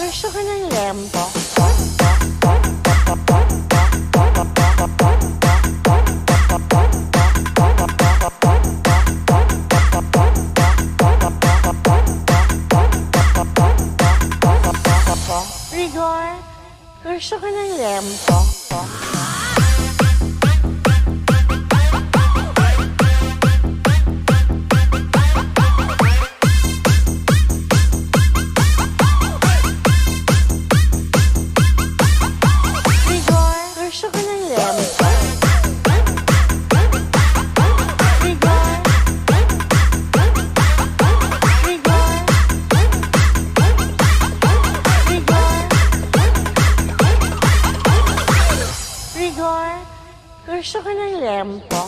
Gusto ko ng lempo. Rigor, gusto ko ng lempo. Gusto ko ng lempo.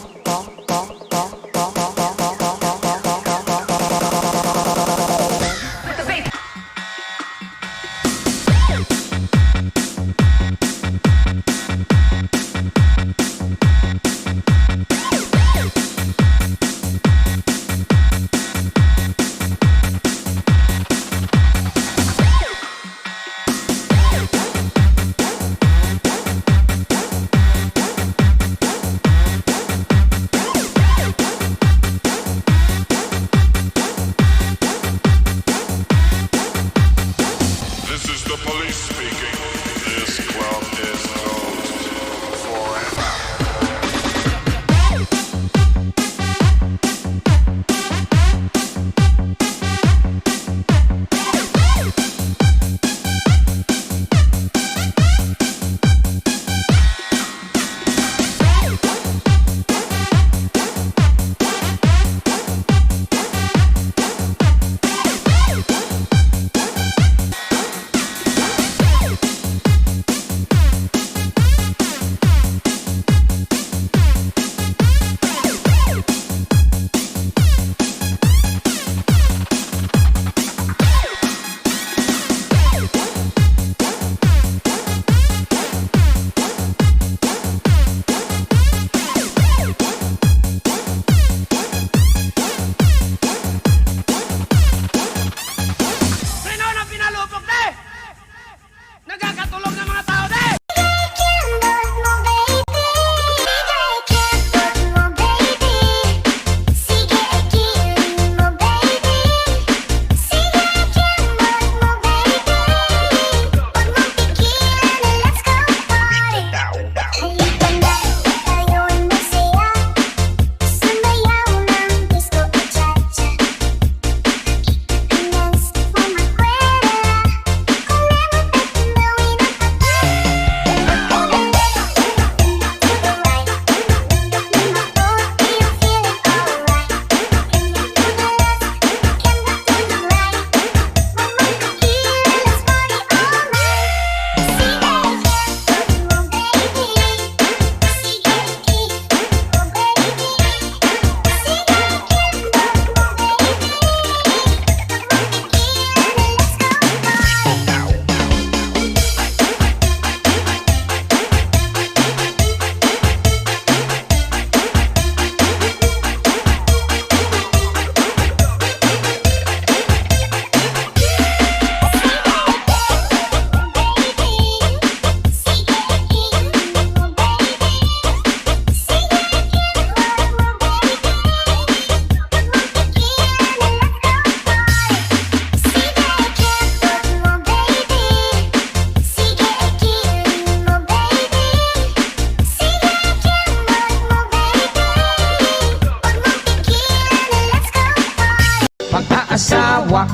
Pag-aasawa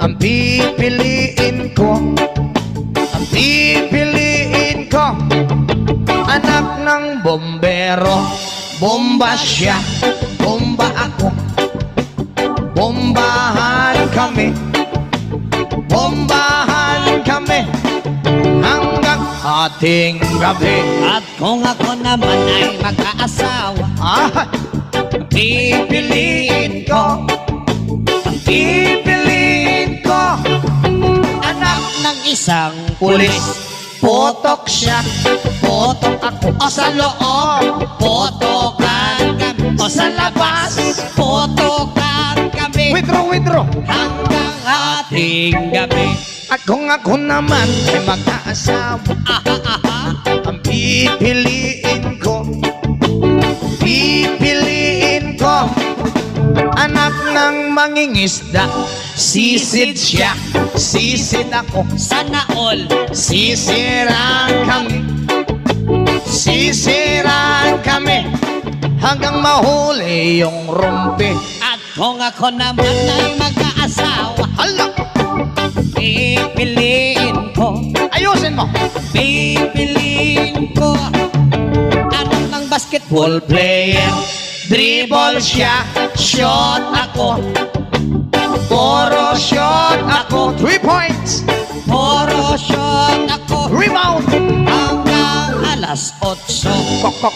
ang pipiliin ko, ang pipiliin ko. Anak ng bombero, bomba siya, bomba ako. Bombahan kami, bombahan kami hanggang ating gabi. At kung ako naman ay mag-aasawa, pipiliin ko, pipiliin ko. Anak ng isang pulis. Putok siya, putok ako. O sa loob, putokan kami. O sa labas, putokan kami. Withdraw. Hanggang ating gabi. At kung ako naman ay mag-aasawa, ang pipiliin ko, anak ng mangingisda. Sisid siya, sisid ako, Sana all. sisiraan kami, hanggang mahuli yung rumpi. At kung ako naman ay mag-aasawa, Hala, pipiliin ko, ayusin mo. pipiliin ko anak ng basketball Player, dribble siya, shot ako, puro shot ako. 3 points, puro shot ako rebound. hanggang alas 8. Kok, kok,